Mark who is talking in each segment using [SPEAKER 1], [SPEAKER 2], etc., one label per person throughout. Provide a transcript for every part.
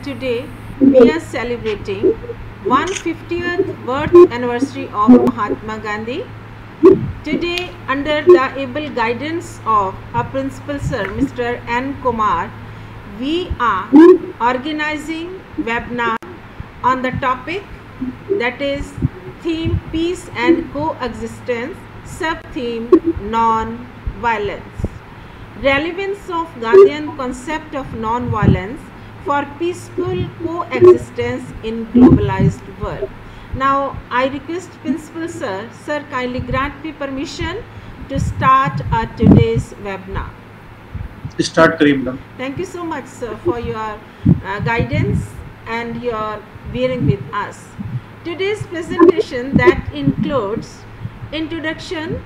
[SPEAKER 1] today we are celebrating 150th birth anniversary of Mahatma Gandhi. Today, under the able guidance of our principal sir, Mr. N. Kumar, we are organizing webinar on the topic that is theme peace and coexistence, sub-theme non-violence. Relevance of Gandhian concept of non-violence for peaceful coexistence in globalized world. Now, I request Principal Sir, kindly grant me permission to start today's webinar.
[SPEAKER 2] Start करिए madam.
[SPEAKER 1] Thank you so much, sir, for your guidance and your bearing with us. Today's presentation that includes introduction,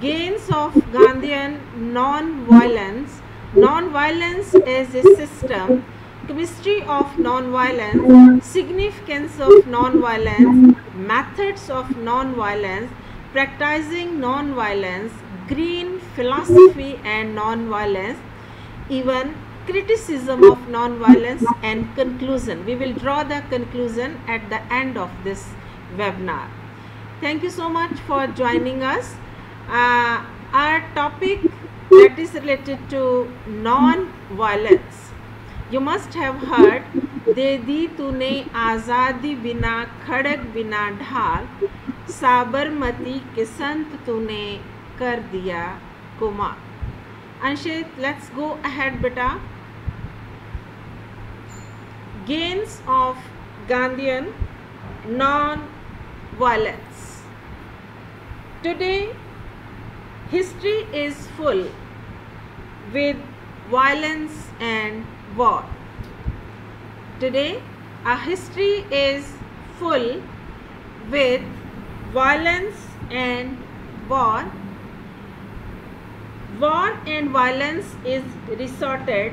[SPEAKER 1] gains of Gandhian non-violence, non-violence as a system, chemistry of non-violence, significance of non-violence, methods of non-violence, practicing non-violence, green philosophy and non-violence, even criticism of non-violence, and conclusion. We will draw the conclusion at the end of this webinar. Thank you so much for joining us. Our topic that is related to non-violence. You must have heard, दे दी तूने आज़ादी बिना खड़ग बिना ढाल, साबरमती के संत तूने कर दिया Kumar. Anshit, let's go ahead, beta. Gains of Gandhian non-violence. Today, history is full with violence and war. Today, our history is full with violence and war. War and violence is resorted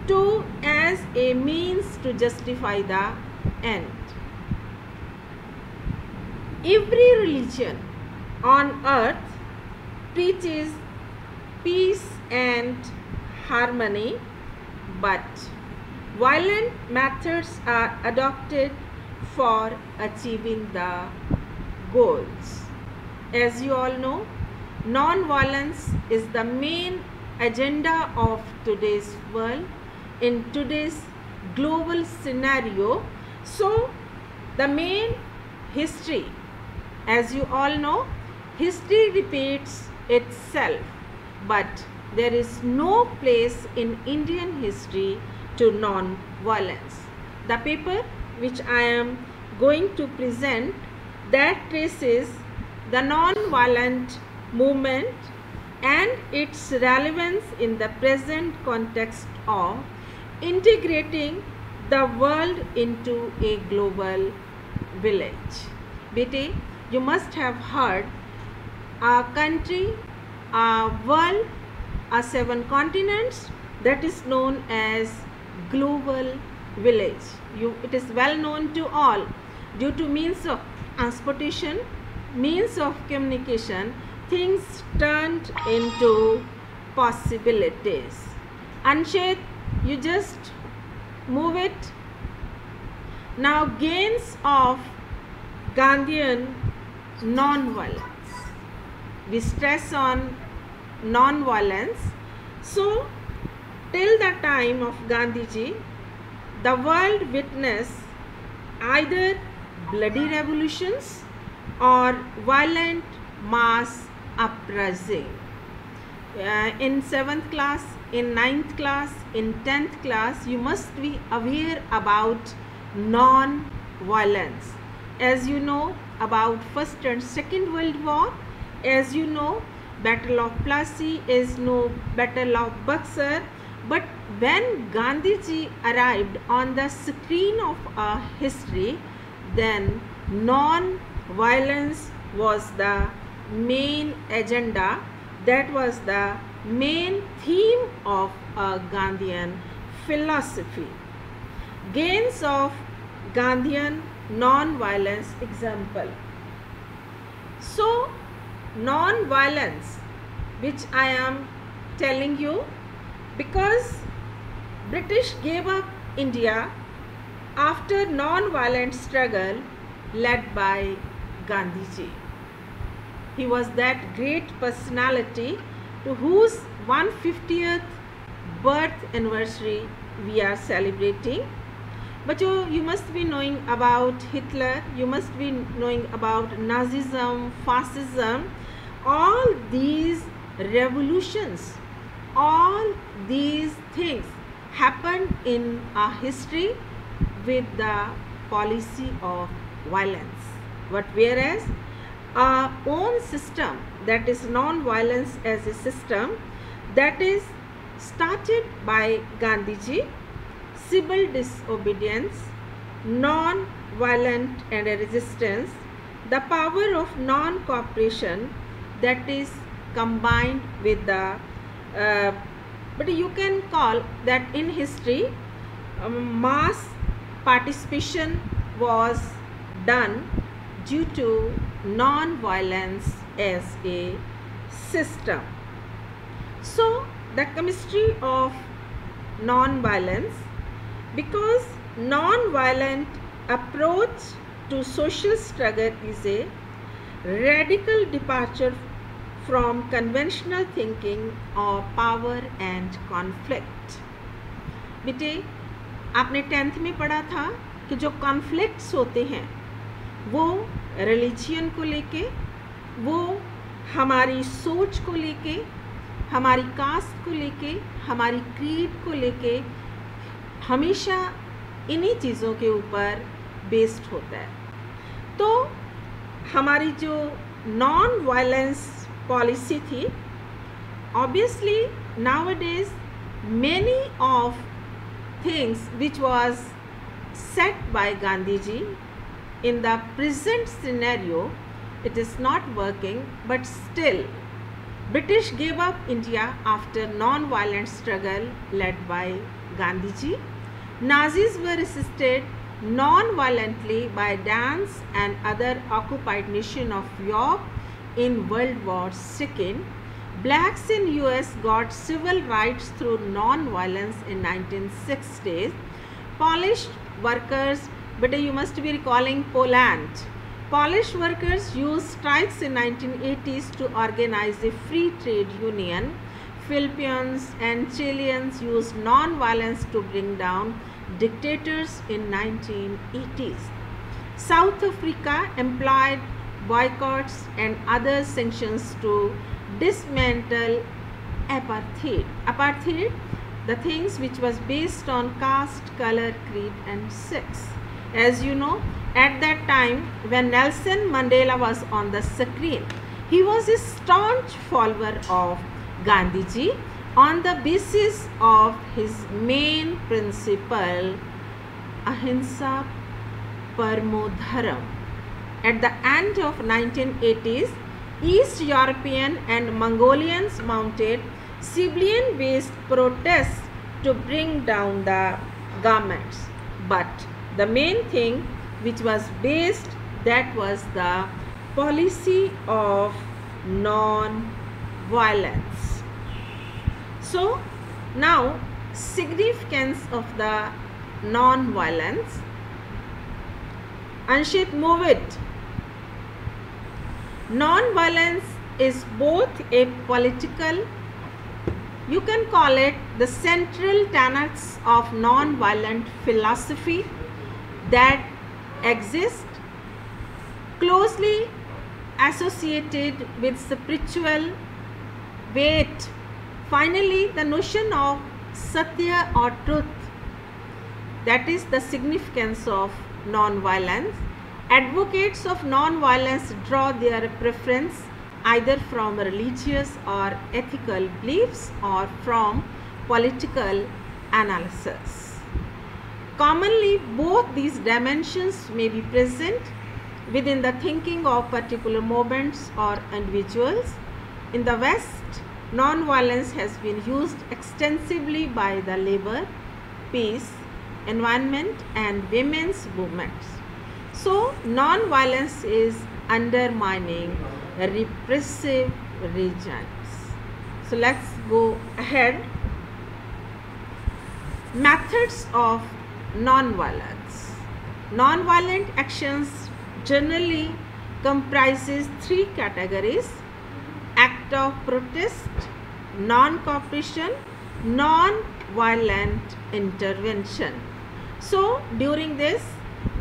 [SPEAKER 1] to as a means to justify the end. Every religion on earth preaches peace and harmony, but violent methods are adopted for achieving the goals. As you all know, non-violence is the main agenda of today's world, in today's global scenario. So, the main history, as you all know, history repeats itself, but there is no place in Indian history to non-violence. The paper which I am going to present, that traces the non-violent movement and its relevance in the present context of integrating the world into a global village. Bete, you must have heard our country, our world, our 7 continents, that is known as global village. It is well known to all due to means of transportation, means of communication, things turned into possibilities. Anshet, you just move it. Now, gains of Gandhian non-violence. We stress on non-violence. So, till the time of Gandhiji, the world witnessed either bloody revolutions or violent mass uprising. In 7th class, in 9th class, in 10th class, you must be aware about non-violence. As you know about First and Second World War, as you know, Battle of Plassey is no Battle of Buxar. But when Gandhiji arrived on the screen of our history, then non-violence was the main agenda, that was the main theme of a Gandhian philosophy. Gains of Gandhian non-violence example. So, non-violence, which I am telling you, because British gave up India after non-violent struggle led by Gandhiji. He was that great personality to whose 150th birth anniversary we are celebrating. But you must be knowing about Hitler, you must be knowing about Nazism, fascism, all these revolutions, all these things happened in our history with the policy of violence. But whereas our own system, that is non-violence as a system, that is started by Gandhiji, civil disobedience, non-violent and resistance, the power of non-cooperation, that is combined with the but you can call that in history mass participation was done due to non-violence as a system. So the chemistry of non-violence, because non-violent approach to social struggle is a radical departure from conventional thinking of power and conflict. बेटे आपने 10th में पढ़ा था कि जो conflicts होते हैं वो रिलीजियन को लेके, वो हमारी सोच को लेके, हमारी कास्ट को लेके, हमारी क्रीड को लेके, हमेशा इन्हीं चीज़ों के ऊपर बेस्ड होता है. तो हमारी जो नॉन वायलेंस पॉलिसी थी, obviously nowadays many of things which was set by Gandhiji in the present scenario, it is not working, but still British gave up India after non-violent struggle led by Gandhiji. Nazis were resisted non-violently by France and other occupied nations of Europe in World War II. Blacks in US got civil rights through non-violence in 1960s. Polish workers, but you must be recalling Poland. Polish workers used strikes in 1980s to organize a free trade union. Philippines and Chileans used non-violence to bring down dictators in 1980s. South Africa employed boycotts and other sanctions to dismantle apartheid. Apartheid, the things which was based on caste, color, creed and sex. As you know, at that time when Nelson Mandela was on the screen, he was a staunch follower of Gandhiji on the basis of his main principle, Ahimsa Parmo Dharam. At the end of 1980s, East European and Mongolians mounted civilian-based protests to bring down the governments. But the main thing which was based, that was the policy of non-violence. So now significance of the non-violence. Anshit, move it. Non-violence is both a political, you can call it the central tenets of non-violent philosophy that exist closely associated with spiritual weight. Finally, the notion of Satya or truth, that is the significance of non-violence. Advocates of non-violence draw their preference either from religious or ethical beliefs or from political analysis. Commonly, both these dimensions may be present within the thinking of particular movements or individuals. In the West, non-violence has been used extensively by the labor, peace, environment and women's movements. So, non-violence is undermining repressive regimes. So, let's go ahead. Methods of non-violence. Non-violent actions generally comprises three categories: act of protest, non-cooperation, non-violent intervention. So during this,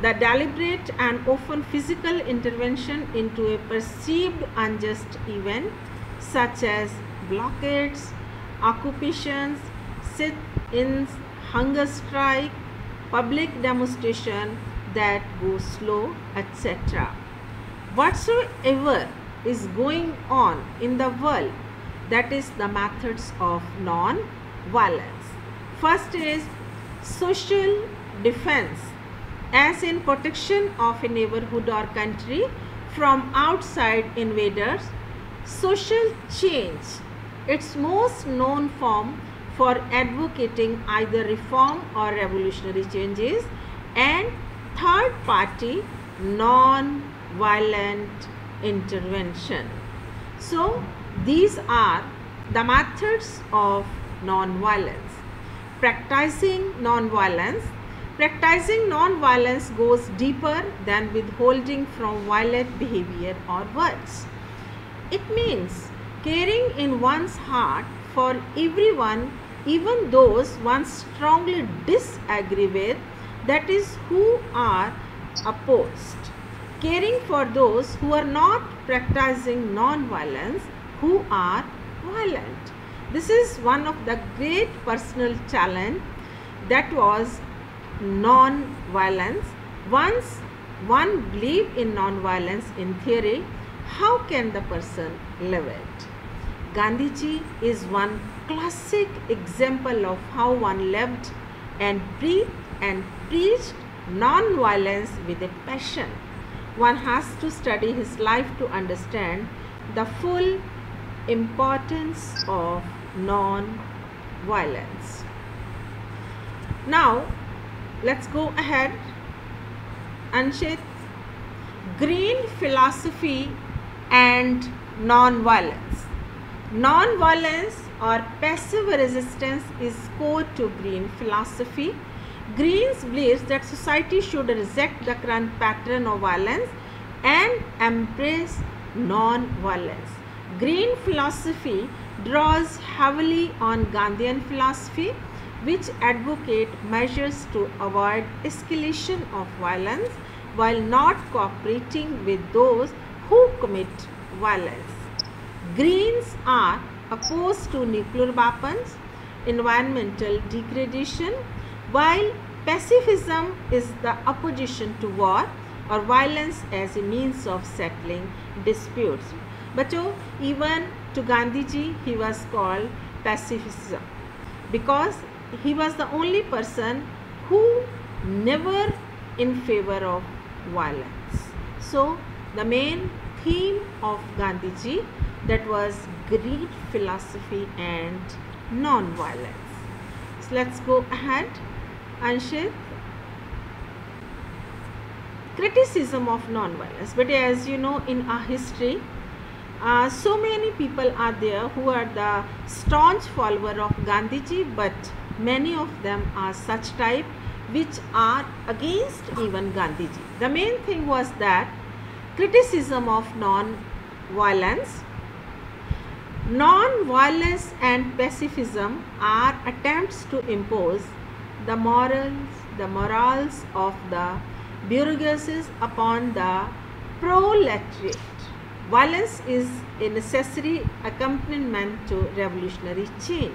[SPEAKER 1] the deliberate and often physical intervention into a perceived unjust event such as blockades, occupations, sit-ins, hunger strike, public demonstration that go slow, etc. Whatsoever is going on in the world, that is the methods of non-violence. First is social defense, as in protection of a neighborhood or country from outside invaders. Social change, its most known form for advocating either reform or revolutionary changes. And third party non-violent intervention. So these are the methods of non-violence. Practicing non-violence. Practicing non-violence goes deeper than withholding from violent behavior or words. It means caring in one's heart for everyone, even those one strongly disagree with, that is, who are opposed. Caring for those who are not practicing non-violence, who are violent. This is one of the great personal challenge, that was non-violence. Once one believes in non-violence in theory, how can the person live it? Gandhiji is one classic example of how one lived and breathed and preached non-violence with a passion. One has to study his life to understand the full importance of non-violence. Now, let's go ahead. Anshit, green philosophy and non-violence. Non-violence or passive resistance is core to green philosophy. Greens believes that society should reject the current pattern of violence and embrace non-violence. Green philosophy draws heavily on Gandhian philosophy, which advocate measures to avoid escalation of violence while not cooperating with those who commit violence. Greens are opposed to nuclear weapons, environmental degradation, while pacifism is the opposition to war or violence as a means of settling disputes. But even to Gandhiji, he was called pacifism because he was the only person who never in favor of violence. So the main theme of Gandhiji, that was green philosophy and non-violence. So let's go ahead. Anshit, criticism of non-violence. But as you know, in our history, so many people are there who are the staunch follower of Gandhiji, but many of them are such type which are against even Gandhiji. The main thing was that criticism of non-violence. Non-violence and pacifism are attempts to impose the morals of the bourgeoisie upon the proletariat. Violence is a necessary accompaniment to revolutionary change.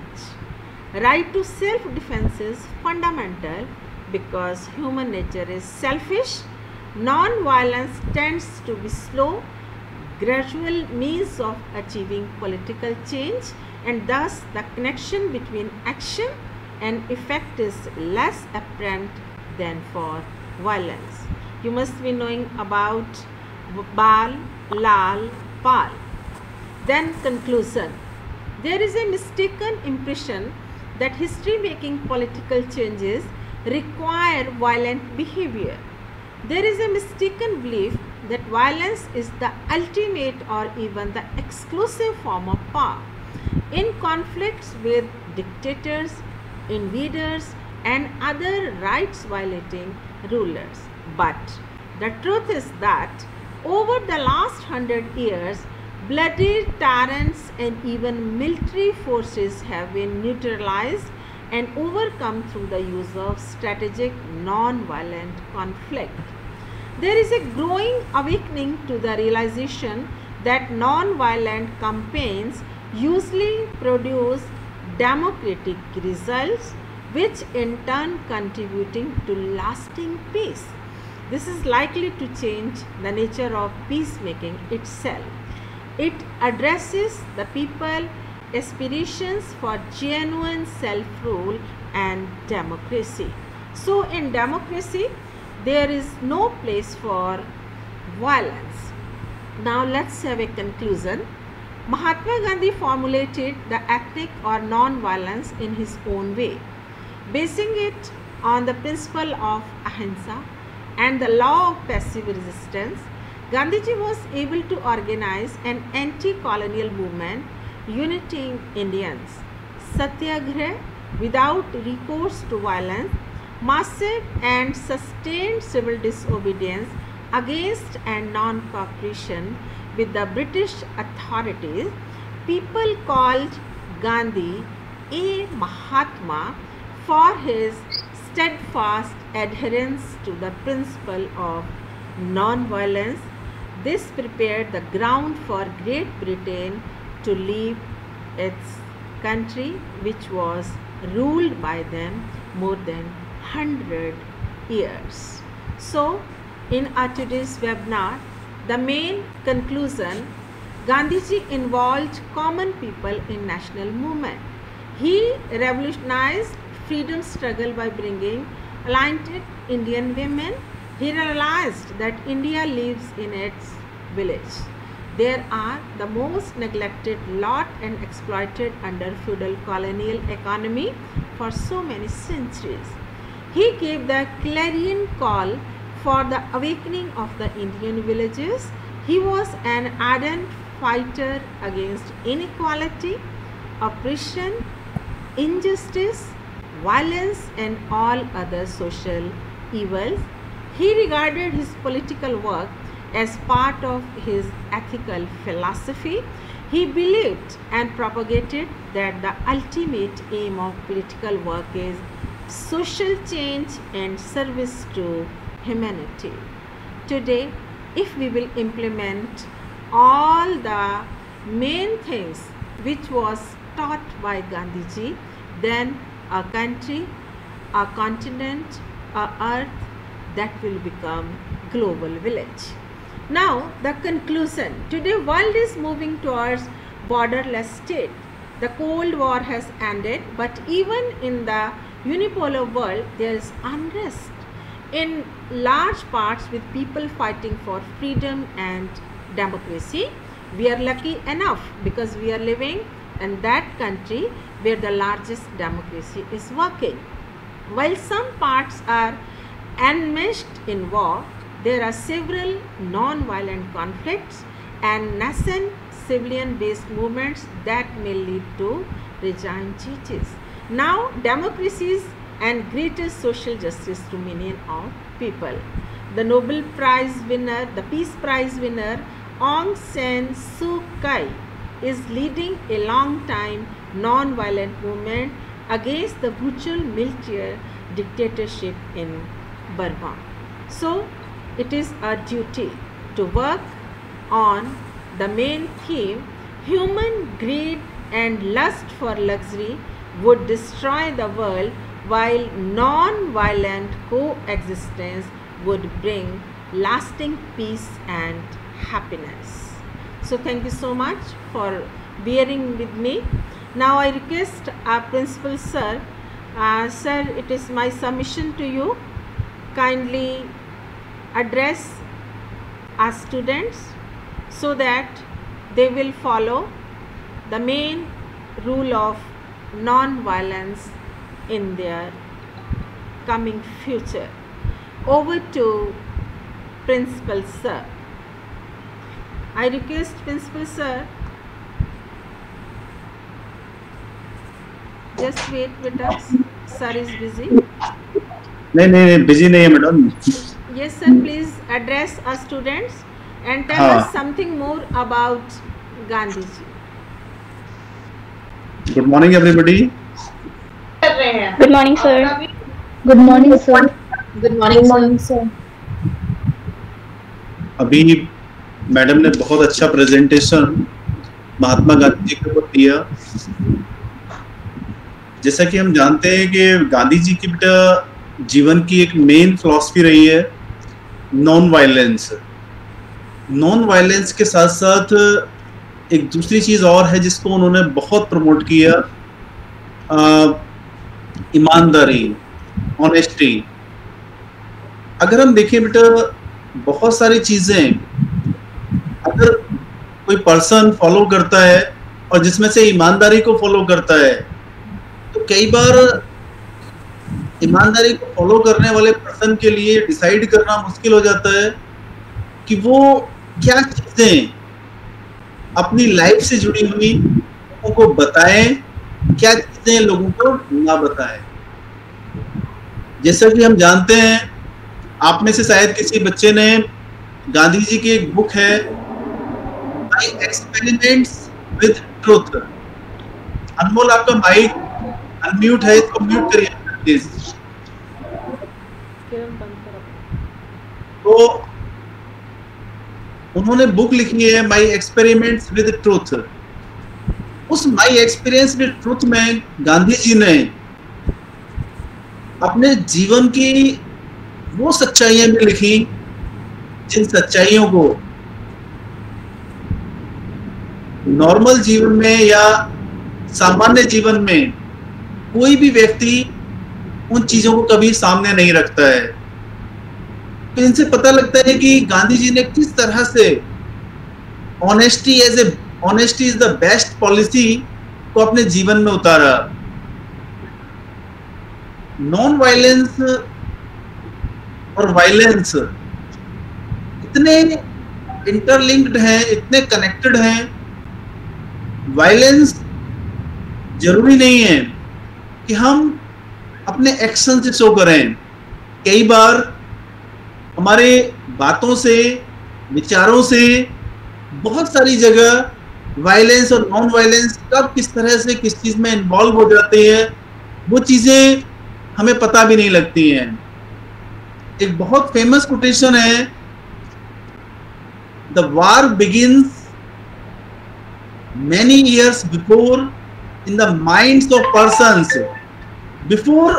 [SPEAKER 1] Right to self-defense is fundamental because human nature is selfish. Non-violence tends to be slow, gradual means of achieving political change, and thus the connection between action and effect is less apparent than for violence. You must be knowing about Bal, Lal, Pal. Then conclusion. There is a mistaken impression that history-making political changes require violent behavior. There is a mistaken belief that violence is the ultimate or even the exclusive form of power. In conflicts with dictators, invaders and other rights violating rulers. But the truth is that over the last 100 years, bloody tyrants and even military forces have been neutralized and overcome through the use of strategic non-violent conflict. There is a growing awakening to the realization that non-violent campaigns usually produce democratic results, which in turn contributing to lasting peace. This is likely to change the nature of peacemaking itself. It addresses the people's aspirations for genuine self-rule and democracy. So in democracy, there is no place for violence. Now let's have a conclusion. Mahatma Gandhi formulated the ethic or non-violence in his own way, basing it on the principle of ahimsa and the law of passive resistance. Gandhiji was able to organize an anti-colonial movement uniting Indians. Satyagraha without recourse to violence, massive and sustained civil disobedience against and non-cooperation with the British authorities. People called Gandhi a Mahatma for his steadfast adherence to the principle of non-violence. This prepared the ground for Great Britain to leave its country, which was ruled by them more than 100 years. So, in our today's webinar, the main conclusion: Gandhiji involved common people in national movement. He revolutionized freedom struggle by bringing enlightened Indian women. He realized that India lives in its village. There are the most neglected lot and exploited under feudal colonial economy for so many centuries. He gave the clarion call for the awakening of the Indian villages. He was an ardent fighter against inequality, oppression, injustice, violence and all other social evils. He regarded his political work as part of his ethical philosophy. He believed and propagated that the ultimate aim of political work is social change and service to humanity. Today, if we will implement all the main things which was taught by Gandhiji, then a country, a continent, a earth, that will become global village. Now the conclusion. Today world is moving towards borderless state. The Cold War has ended, but even in the unipolar world there is unrest in large parts with people fighting for freedom and democracy. We are lucky enough because we are living in that country where the largest democracy is working. While some parts are enmeshed in war, there are several non-violent conflicts and nascent civilian-based movements that may lead to regime changes. Now, democracies and greater social justice to millions of people. The Nobel Prize winner, the Peace Prize winner, Aung San Suu Kyi is leading a long-time non-violent movement against the brutal military dictatorship in Burma. So, it is our duty to work on the main theme: human greed and lust for luxury would destroy the world, while non-violent coexistence would bring lasting peace and happiness. So thank you so much for bearing with me. Now I request our principal sir, sir, it is my submission to you. Kindly address our students so that they will follow the main rule of non-violence in their coming future. Over to principal sir. I request principal sir, just wait with us. sir is busy.
[SPEAKER 2] नहीं नहीं नहीं busy नहीं है madam.
[SPEAKER 1] Yes, sir. Please address us students and tell
[SPEAKER 2] हाँ.
[SPEAKER 1] us something more about Gandhiji.
[SPEAKER 2] Good morning everybody.
[SPEAKER 3] Good morning, sir.
[SPEAKER 4] Good morning, sir.
[SPEAKER 3] Good morning, sir.
[SPEAKER 2] अभी madam ने बहुत अच्छा प्रेजेंटेशन महात्मा गांधी जी के ऊपर दिया. जैसा कि हम जानते हैं कि गांधी जी की बेटा जीवन की एक मेन फिलॉसफी रही है नॉन वायलेंस. नॉन वायलेंस के साथ साथ एक दूसरी चीज और है जिसको उन्होंने बहुत प्रमोट किया, ईमानदारी, ऑनेस्टी. अगर हम देखें बेटा बहुत सारी चीजें अगर कोई पर्सन फॉलो करता है और जिसमें से ईमानदारी को फॉलो करता है, तो कई बार ईमानदारी को फॉलो करने वाले पर्सन के लिए डिसाइड करना मुश्किल हो जाता है कि वो क्या चीजें अपनी लाइफ से जुड़ी हुई लोगों को बताएं, क्या चीजें लोगों को ना बताएं. जैसा कि हम जानते हैं, आप में से शायद किसी बच्चे ने गांधी जी की एक बुक है माई एक्सपेरिमेंट्स विद ट्रूथ. अनमोल आपका माइक अनम्यूट है, इसको म्यूट करिए प्लीज. तो उन्होंने बुक लिखी है माई एक्सपेरिमेंट्स विद ट्रूथ. उस माई एक्सपीरियंस विद ट्रूथ में गांधी जी ने अपने जीवन की वो सच्चाइयां भी लिखी जिन सच्चाइयों को नॉर्मल जीवन में या सामान्य जीवन में कोई भी व्यक्ति उन चीजों को कभी सामने नहीं रखता है. तो इनसे पता लगता है कि गांधी जी ने किस तरह से honesty is the best policy को अपने जीवन में उतारा. नॉन वायलेंस और वायलेंस इतने इंटरलिंक्ड हैं, इतने कनेक्टेड हैं. वायलेंस जरूरी नहीं है कि हम अपने एक्शन से शो करें. कई बार हमारे बातों से, विचारों से बहुत सारी जगह वायलेंस और नॉन वायलेंस कब किस तरह से किस चीज में इन्वॉल्व हो जाती है, वो चीजें हमें पता भी नहीं लगती हैं. एक बहुत फेमस कोटेशन है, the war begins many years before in the minds of persons before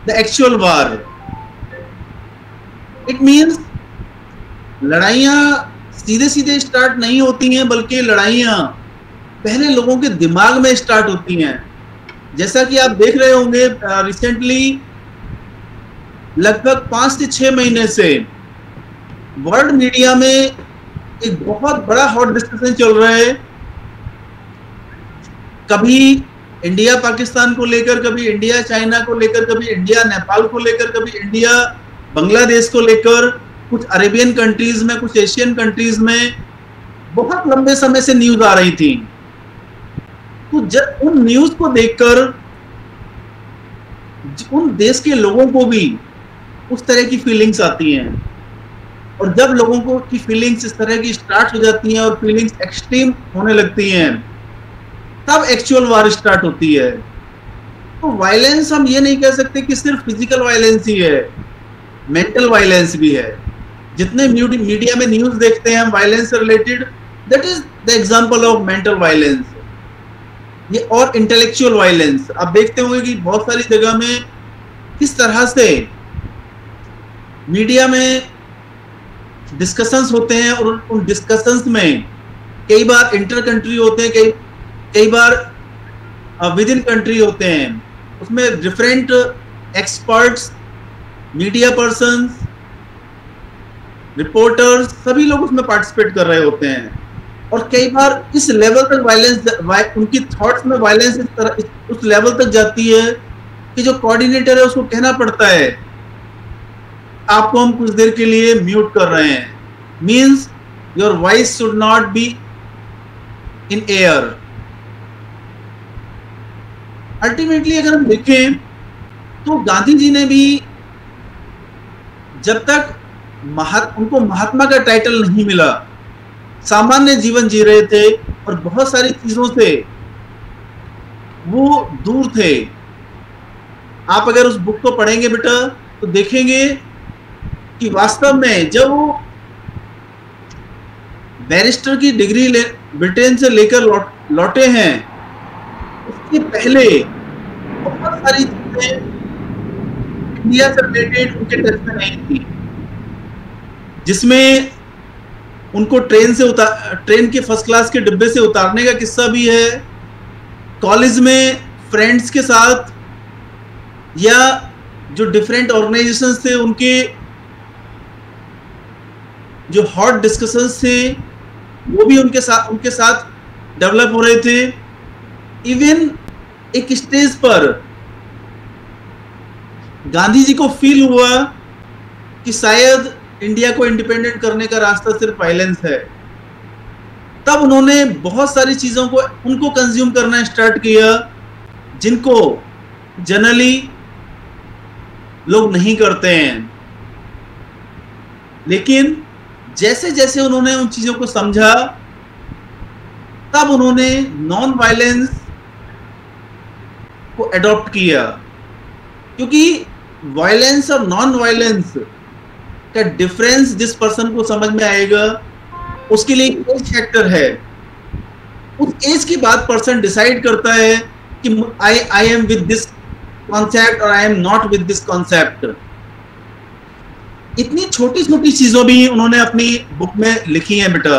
[SPEAKER 2] the actual war. It means लड़ाइयाँ सीधे सीधे स्टार्ट नहीं होती हैं, बल्कि लड़ाइयाँ पहले लोगों के दिमाग में स्टार्ट होती हैं. जैसा कि आप देख रहे होंगे रिसेंटली लगभग 5 से 6 महीने से वर्ल्ड मीडिया में एक बहुत बड़ा हॉट डिस्कशन चल रहा है. कभी इंडिया पाकिस्तान को लेकर, कभी इंडिया चाइना को लेकर, कभी इंडिया नेपाल को लेकर, कभी इंडिया बांग्लादेश को लेकर, कुछ अरेबियन कंट्रीज में, कुछ एशियन कंट्रीज में बहुत लंबे समय से न्यूज आ रही थी. तो जब उन न्यूज को देखकर उन देश के लोगों को भी उस तरह की फीलिंग्स आती हैं, और जब लोगों को की फीलिंग्स इस तरह की स्टार्ट हो जाती हैं और फीलिंग्स एक्सट्रीम होने लगती हैं, तब एक्चुअल वार स्टार्ट होती है. तो वायलेंस हम ये नहीं कह सकते कि सिर्फ फिजिकल वायलेंस ही है, मेंटल वायलेंस भी है. जितने मीडिया में न्यूज देखते हैं हम वायलेंस से related, that is the example of mental violence. ये और इंटेलेक्चुअल वायलेंस आप देखते होंगे कि बहुत सारी जगह में किस तरह से मीडिया में डिस्कशंस होते हैं, और उन डिस्कशंस में कई बार इंटर कंट्री होते हैं, कई बार विद इन कंट्री होते हैं. उसमें different experts, media persons, reporters, सभी लोग उसमें पार्टिसिपेट कर रहे होते हैं. और कई बार इस लेवल तक वायलेंस, उनकी थॉट्स में वायलेंस उस लेवल तक जाती है कि जो कोऑर्डिनेटर है उसको कहना पड़ता है आपको हम कुछ देर के लिए म्यूट कर रहे हैं, means your voice should not be in air. Ultimately अगर हम देखें तो गांधी जी ने भी जब तक उनको महात्मा का टाइटल नहीं मिला, सामान्य जीवन जी रहे थे और बहुत सारी चीजों से वो दूर थे। आप अगर उस बुक को पढ़ेंगे बेटा तो देखेंगे कि वास्तव में जब वो बैरिस्टर की डिग्री ब्रिटेन से लेकर लौटे हैं, उसके पहले बहुत सारी चीजें इंडिया से रिलेटेड उनके टच में नहीं थी, जिसमें उनको ट्रेन के फर्स्ट क्लास के डिब्बे से उतारने का किस्सा भी है, कॉलेज में फ्रेंड्स के साथ या जो डिफरेंट ऑर्गेनाइजेशंस थे उनके जो हॉट डिस्कशंस थे वो भी उनके साथ डेवलप हो रहे थे। इवन एक स्टेज पर गांधी जी को फील हुआ कि शायद इंडिया को इंडिपेंडेंट करने का रास्ता सिर्फ वायलेंस है। तब उन्होंने बहुत सारी चीजों को उनको कंज्यूम करना स्टार्ट किया जिनको जनरली लोग नहीं करते हैं। लेकिन जैसे जैसे उन्होंने उन चीजों को समझा, तब उन्होंने नॉन वायलेंस को अडॉप्ट किया, क्योंकि वायलेंस और नॉन वायलेंस का डिफरेंस जिस पर्सन को समझ में आएगा उसके लिए एज फैक्टर है। उस एज के बाद पर्सन डिसाइड करता है कि I am with this concept और I am not with this concept. इतनी छोटी छोटी चीजों भी उन्होंने अपनी बुक में लिखी हैं बेटा,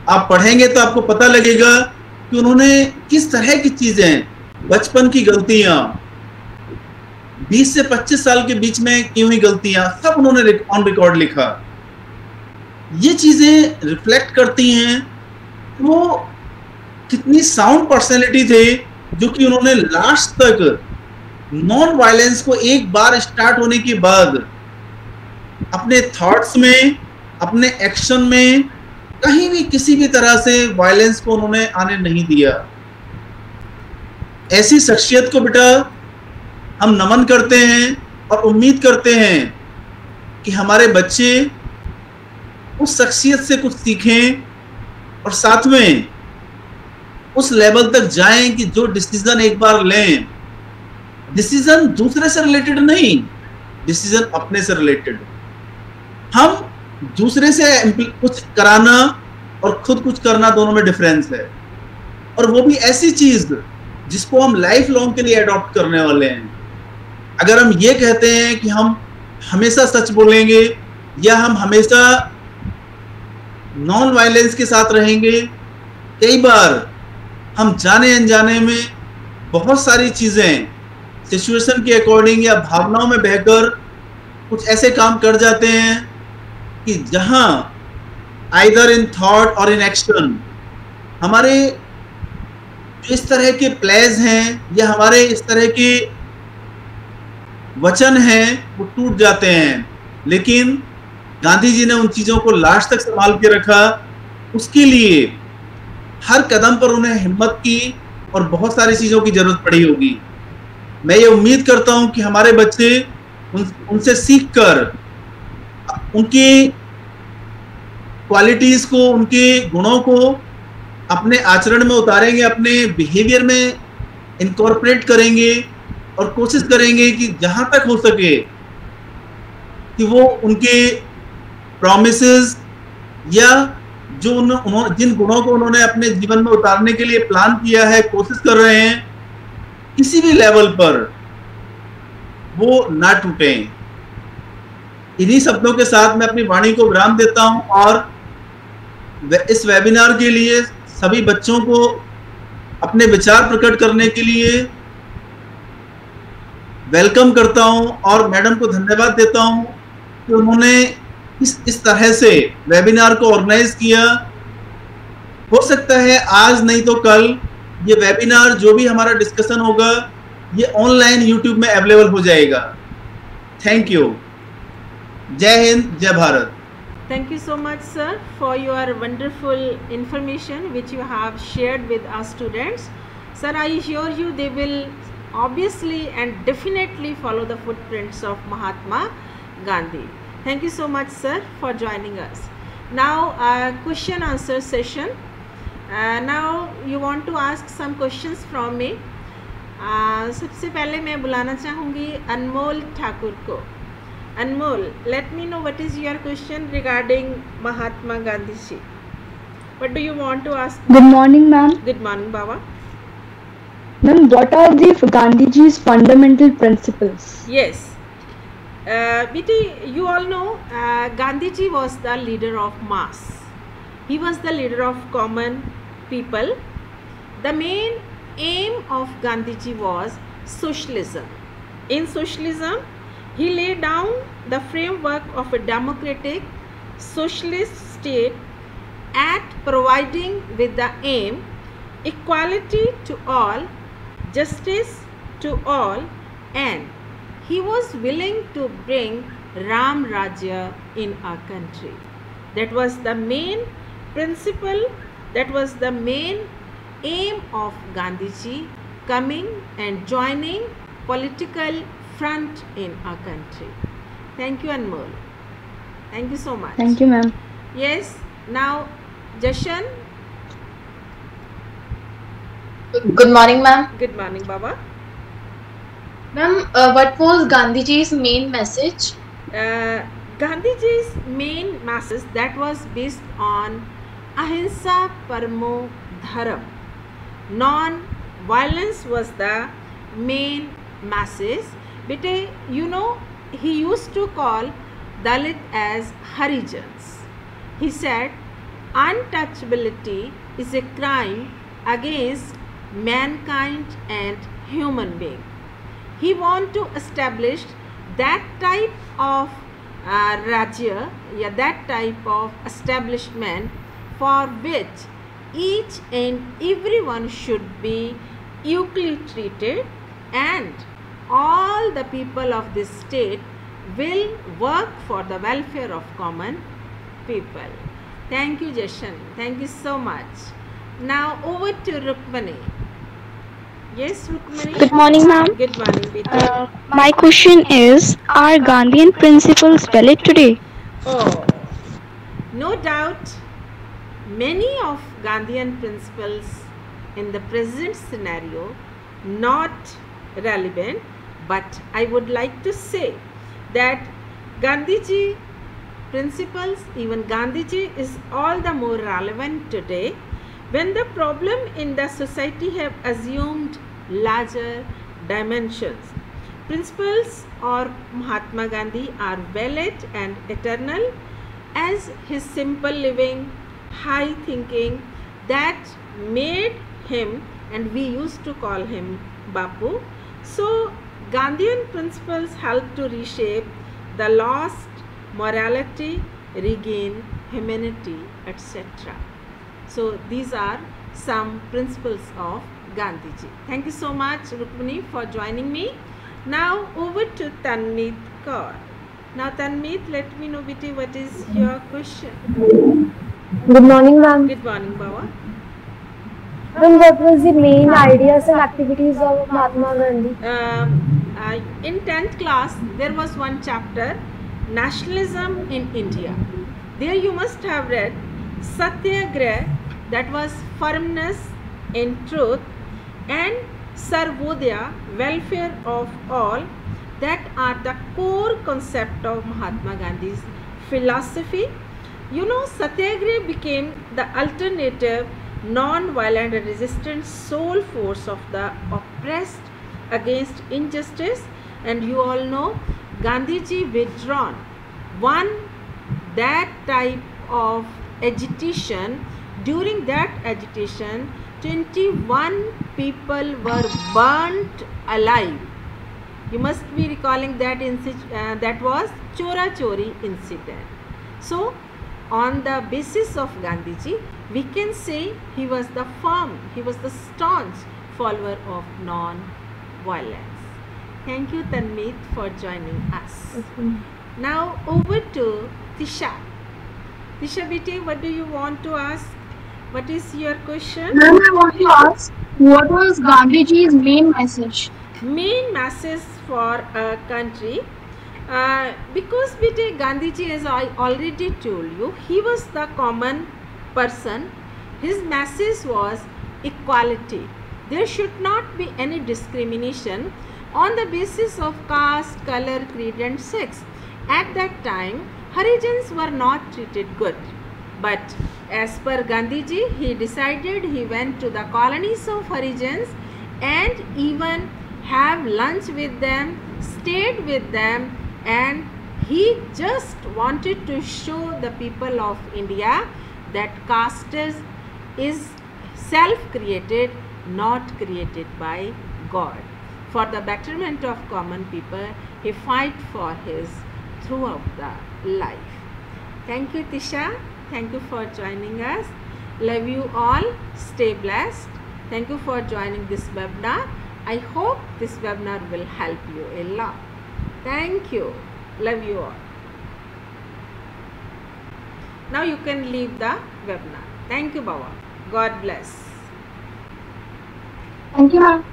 [SPEAKER 2] आप पढ़ेंगे तो आपको पता लगेगा कि उन्होंने किस तरह की चीजें, बचपन की गलतियां, 20 से 25 साल के बीच में की हुई गलतियां, सब उन्होंने ऑन रिकॉर्ड लिखा। ये चीजें रिफ्लेक्ट करती हैं वो कितनी साउंड पर्सनैलिटी थे, जो कि उन्होंने लास्ट तक नॉन वायलेंस को एक बार स्टार्ट होने के बाद अपने थॉट्स में, अपने एक्शन में कहीं भी किसी भी तरह से वायलेंस को उन्होंने आने नहीं दिया। ऐसी शख्सियत को बेटा हम नमन करते हैं और उम्मीद करते हैं कि हमारे बच्चे उस शख्सियत से कुछ सीखें और साथ में उस लेवल तक जाएं कि जो डिसीजन एक बार लें, डिसीजन दूसरे से रिलेटेड नहीं, डिसीजन अपने से रिलेटेड। हम दूसरे से कुछ कराना और खुद कुछ करना, दोनों में डिफरेंस है, और वो भी ऐसी चीज जिसको हम लाइफ लॉन्ग के लिए अडॉप्ट करने वाले हैं। अगर हम ये कहते हैं कि हम हमेशा सच बोलेंगे या हम हमेशा नॉन वायलेंस के साथ रहेंगे, कई बार हम जाने अनजाने में बहुत सारी चीजें सिचुएशन के अकॉर्डिंग या भावनाओं में बहकर कुछ ऐसे काम कर जाते हैं कि जहां आइदर इन थॉट और इन एक्शन हमारे जो इस तरह के प्लेज हैं या हमारे इस तरह के वचन हैं वो टूट जाते हैं। लेकिन गांधी जी ने उन चीजों को लास्ट तक संभाल के रखा, उसके लिए हर कदम पर उन्हें हिम्मत की और बहुत सारी चीजों की जरूरत पड़ी होगी। मैं ये उम्मीद करता हूं कि हमारे बच्चे उनसे सीखकर उनकी क्वालिटीज को, उनके गुणों को अपने आचरण में उतारेंगे, अपने बिहेवियर में इनकॉर्पोरेट करेंगे और कोशिश करेंगे कि जहां तक हो सके कि वो उनके प्रॉमिसेस या जो जिन गुणों को उन्होंने अपने जीवन में उतारने के लिए प्लान किया है, कोशिश कर रहे हैं, किसी भी लेवल पर वो ना टूटें। इन्हीं शब्दों के साथ मैं अपनी वाणी को विराम देता हूं और इस वेबिनार के लिए सभी बच्चों को अपने विचार प्रकट करने के लिए वेलकम करता हूं और मैडम को धन्यवाद देता हूं कि उन्होंने इस तरह से वेबिनार को ऑर्गेनाइज किया। हो सकता है आज नहीं तो कल ये वेबिनार, जो भी हमारा डिस्कशन होगा, ये ऑनलाइन यूट्यूब में अवेलेबल हो जाएगा। Thank you. जय हिंद, जय Bharat.
[SPEAKER 1] Thank you so much, sir, for your wonderful information which you have shared with our students. Sir, I assure you they will obviously and definitely follow the footprints of Mahatma Gandhi. Thank you so much, sir, for joining us. Now, question answer session. Now you want to ask some questions from me. सबसे पहले मैं बुलाना चाहूँगी अनमोल ठाकुर को. Anmol, let me know what is your question regarding Mahatma Gandhi ji. What do you want to ask?
[SPEAKER 4] Good morning, ma'am.
[SPEAKER 1] Good morning, Baba.
[SPEAKER 4] Ma'am, what are the Gandhiji's fundamental principles?
[SPEAKER 1] Yes. Biti, you all know Gandhiji was the leader of mass. He was the leader of common people. The main aim of Gandhiji was socialism. In socialism, he laid down the framework of a democratic socialist state at providing with the aim equality to all, justice to all, and he was willing to bring Ram Rajya in our country. That was the main principle, that was the main aim of Gandhiji coming and joining political front in our country. Thank you, Anmol. Thank you so much.
[SPEAKER 4] Thank you, ma'am.
[SPEAKER 1] Yes, now Jashan.
[SPEAKER 3] Good morning, ma'am.
[SPEAKER 1] Good morning, Baba.
[SPEAKER 3] Ma'am, what was Gandhiji's main message?
[SPEAKER 1] Gandhiji's main message that was based on Ahimsa Paramo Dharam. Non-violence was the main message. But you know, he used to call Dalit as Harijans. He said, untouchability is a crime against mankind and human being. He wanted to establish that type of Rajya, that type of establishment for which each and everyone should be equally treated, and all the people of this state will work for the welfare of common people. Thank you, Jashan. Thank you so much. Now over to Rukmani. Yes, Rukmani.
[SPEAKER 5] Good morning, ma'am.
[SPEAKER 1] Good morning, Beta.
[SPEAKER 5] My question is, are Gandhian principles valid today?
[SPEAKER 1] Oh, no doubt many of Gandhian principles in the present scenario not relevant, but I would like to say that Gandhiji principles, even Gandhiji, is all the more relevant today when the problem in the society have assumed larger dimensions. Principles of Mahatma Gandhi are valid and eternal as his simple living, high thinking that made him, and we used to call him Bapu. So Gandhian principles help to reshape the lost morality, regain humanity, etc. So these are some principles of Gandhiji. Thank you so much, Rukmini, for joining me. Now over to Tanmeet Kaur. Now Tanmeet, let me know, Biti, what is your question?
[SPEAKER 6] Good morning, ma'am.
[SPEAKER 1] Good morning, Baba.
[SPEAKER 6] Ma'am, what was the main ideas and activities of Mahatma Gandhi?
[SPEAKER 1] In 10th class, there was one chapter, Nationalism in India. There you must have read Satyagraha, that was firmness in truth, and Sarvodaya, welfare of all, that are the core concept of Mahatma Gandhi's philosophy. You know, Satyagraha became the alternative, non-violent and resistant sole force of the oppressed against injustice, and you all know Gandhiji withdrawn one that type of agitation. During that agitation, 21 people were burnt alive. You must be recalling that that was Chora Chori incident. So on the basis of Gandhiji, we can say he was the staunch follower of non-violence. Thank you, Tanmeet, for joining us. Now over to Tisha. Tisha Biti, what do you want to ask? What is your question?
[SPEAKER 7] Ma'am, I want to ask, what was Gandhiji's main message?
[SPEAKER 1] main message for a country. Because we take Gandhiji, as I already told you, he was the common person. His message was equality. There should not be any discrimination on the basis of caste, color, creed and sex. At that time, Harijans were not treated good. But as per Gandhiji, he decided, he went to the colonies of Harijans and even have lunch with them, stayed with them, and he just wanted to show the people of India that caste is self-created, not created by God. For the betterment of common people, he fight for his throughout the life. Thank you, Tisha. Thank you for joining us. Love you all. Stay blessed. Thank you for joining this webinar. I hope this webinar will help you a lot. Thank you. Love you all. Now you can leave the webinar. Thank you, Baba. God bless.
[SPEAKER 6] Thank you, ma'am.